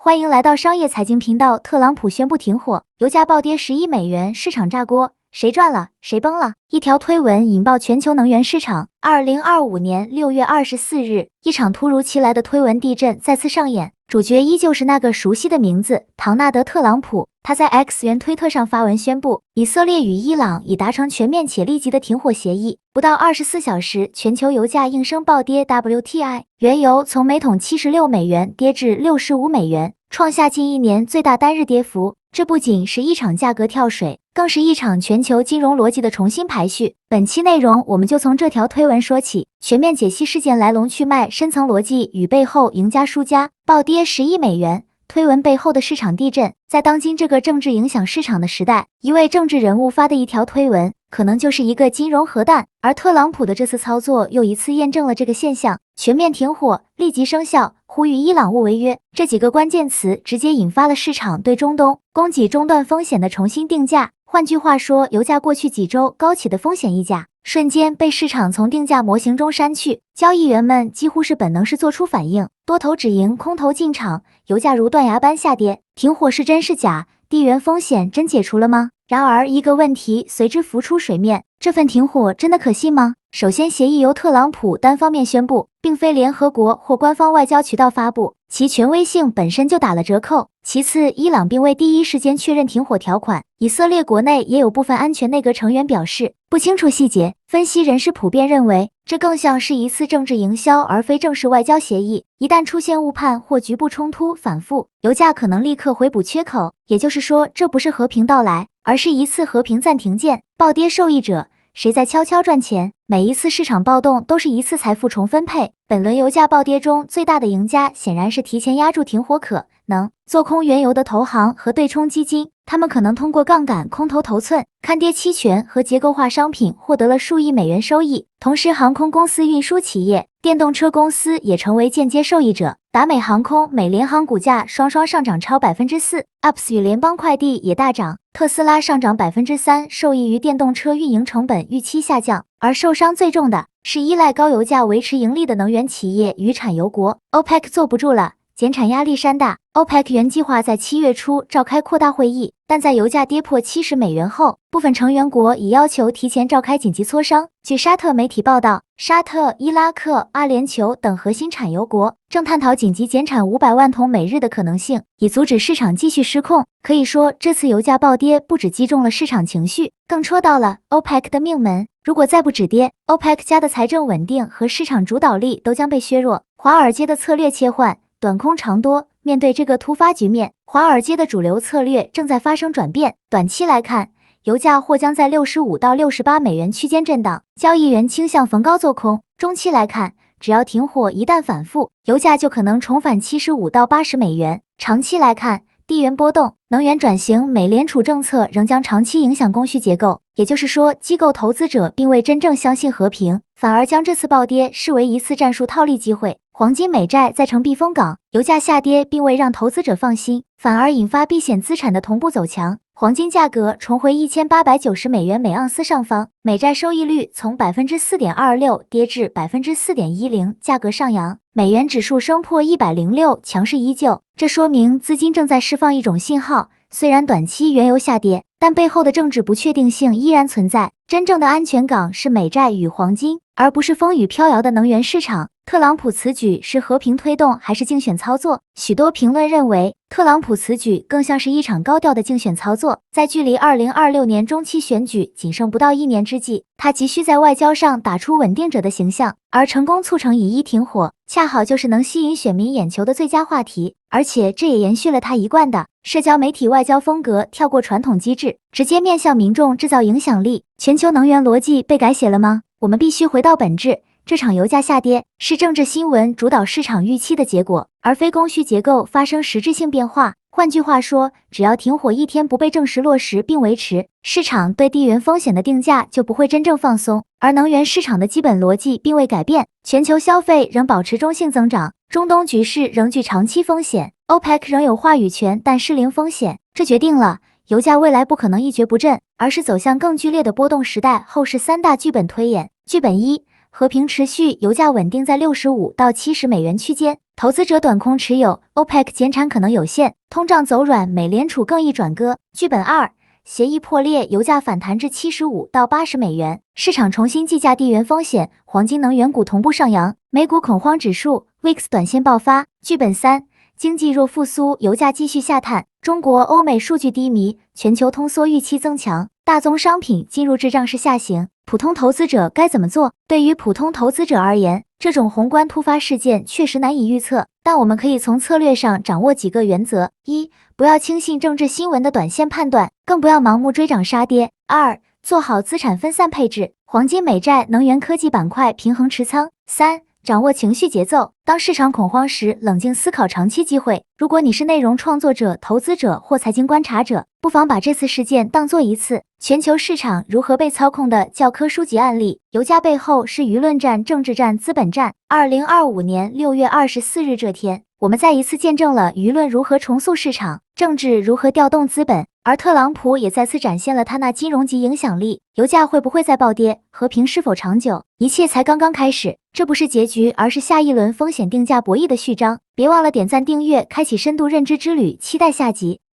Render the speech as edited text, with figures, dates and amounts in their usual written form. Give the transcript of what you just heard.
欢迎来到商业财经频道。特朗普宣布停火，油价暴跌10亿美元，市场炸锅，谁赚了？谁崩了？一条推文引爆全球能源市场。2025年6月24日，一场突如其来的推文地震再次上演，主角依旧是那个熟悉的名字——唐纳德·特朗普。他在 X 原推特上发文宣布，以色列与伊朗已达成全面且立即的停火协议。不到24小时，全球油价应声暴跌 ，WTI 原油从每桶76美元跌至65美元，创下近一年最大单日跌幅。这不仅是一场价格跳水，更是一场全球金融逻辑的重新排序。本期内容我们就从这条推文说起，全面解析事件来龙去脉、深层逻辑与背后赢家输家。暴跌10亿美元，推文背后的市场地震。在当今这个政治影响市场的时代，一位政治人物发的一条推文，可能就是一个金融核弹。而特朗普的这次操作又一次验证了这个现象。全面停火，立即生效，呼吁伊朗勿违约，这几个关键词直接引发了市场对中东供给中断风险的重新定价。换句话说，油价过去几周高起的风险溢价，瞬间被市场从定价模型中删去，交易员们几乎是本能式做出反应，多头止盈，空头进场，油价如断崖般下跌。停火是真是假？地缘风险真解除了吗？然而一个问题随之浮出水面，这份停火真的可信吗？首先，协议由特朗普单方面宣布，并非联合国或官方外交渠道发布，其权威性本身就打了折扣。其次，伊朗并未第一时间确认停火条款，以色列国内也有部分安全内阁成员表示不清楚细节。分析人士普遍认为，这更像是一次政治营销，而非正式外交协议。一旦出现误判或局部冲突反复，油价可能立刻回补缺口。也就是说，这不是和平到来，而是一次和平暂停键。暴跌受益者，谁在悄悄赚钱？每一次市场暴动都是一次财富重分配。本轮油价暴跌中最大的赢家显然是提前压住停火可能做空原油的投行和对冲基金，他们可能通过杠杆空头头寸、看跌期权和结构化商品获得了数亿美元收益。同时，航空公司、运输企业、电动车公司也成为间接受益者。达美航空、美联航股价双双上涨超 4%，UPS 与联邦快递也大涨，特斯拉上涨 3%， 受益于电动车运营成本预期下降。而受伤最重的是依赖高油价维持盈利的能源企业与产油国。OPEC 坐不住了，减产压力山大。OPEC 原计划在7月初召开扩大会议，但在油价跌破70美元后，部分成员国已要求提前召开紧急磋商。据沙特媒体报道，沙特、伊拉克、阿联酋等核心产油国正探讨紧急减产500万桶每日的可能性，以阻止市场继续失控。可以说，这次油价暴跌不只击中了市场情绪，更戳到了 OPEC 的命门。如果再不止跌， OPEC 家的财政稳定和市场主导力都将被削弱。华尔街的策略切换，短空长多。面对这个突发局面，华尔街的主流策略正在发生转变。短期来看，油价或将在65到68美元区间震荡，交易员倾向逢高做空。中期来看，只要停火一旦反复，油价就可能重返75到80美元。长期来看，地缘波动、能源转型、美联储政策仍将长期影响供需结构。也就是说，机构投资者并未真正相信和平，反而将这次暴跌视为一次战术套利机会。黄金、美债再成避风港，油价下跌并未让投资者放心，反而引发避险资产的同步走强。黄金价格重回1890美元每盎司上方，美债收益率从 4.26% 跌至 4.10%， 价格上扬。美元指数升破106，强势依旧。这说明资金正在释放一种信号，虽然短期原油下跌，但背后的政治不确定性依然存在。真正的安全港是美债与黄金，而不是风雨飘摇的能源市场。特朗普此举是和平推动还是竞选操作？许多评论认为，特朗普此举更像是一场高调的竞选操作。在距离2026年中期选举仅剩不到1年之际，他急需在外交上打出稳定者的形象，而成功促成以一停火，恰好就是能吸引选民眼球的最佳话题。而且这也延续了他一贯的社交媒体外交风格，跳过传统机制，直接面向民众制造影响力。全球能源逻辑被改写了吗？我们必须回到本质。这场油价下跌是政治新闻主导市场预期的结果，而非供需结构发生实质性变化。换句话说，只要停火一天不被正式落实并维持，市场对地缘风险的定价就不会真正放松。而能源市场的基本逻辑并未改变，全球消费仍保持中性增长，中东局势仍具长期风险， OPEC 仍有话语权但失灵风险。这决定了油价未来不可能一蹶不振，而是走向更剧烈的波动时代。后市3大剧本推演。剧本1，和平持续，油价稳定在65到70美元区间。投资者短空持有 ，OPEC 减产可能有限，通胀走软，美联储更易转鸽。剧本2，协议破裂，油价反弹至75到80美元，市场重新计价地缘风险，黄金能源股同步上扬，美股恐慌指数 VIX 短线爆发。剧本3，经济若复苏，油价继续下探，中国、欧美数据低迷，全球通缩预期增强，大宗商品进入滞胀式下行，普通投资者该怎么做？对于普通投资者而言，这种宏观突发事件确实难以预测，但我们可以从策略上掌握几个原则：一、不要轻信政治新闻的短线判断，更不要盲目追涨杀跌；二、做好资产分散配置，黄金、美债、能源科技板块平衡持仓；三、掌握情绪节奏，当市场恐慌时，冷静思考长期机会。如果你是内容创作者、投资者或财经观察者，不妨把这次事件当作一次全球市场如何被操控的教科书级案例。油价背后是舆论战、政治战、资本战。2025年6月24日这天，我们再一次见证了舆论如何重塑市场，政治如何调动资本，而特朗普也再次展现了他那金融级影响力。油价会不会再暴跌？和平是否长久？一切才刚刚开始，这不是结局，而是下一轮风险定价博弈的序章。别忘了点赞、订阅，开启深度认知之旅，期待下集。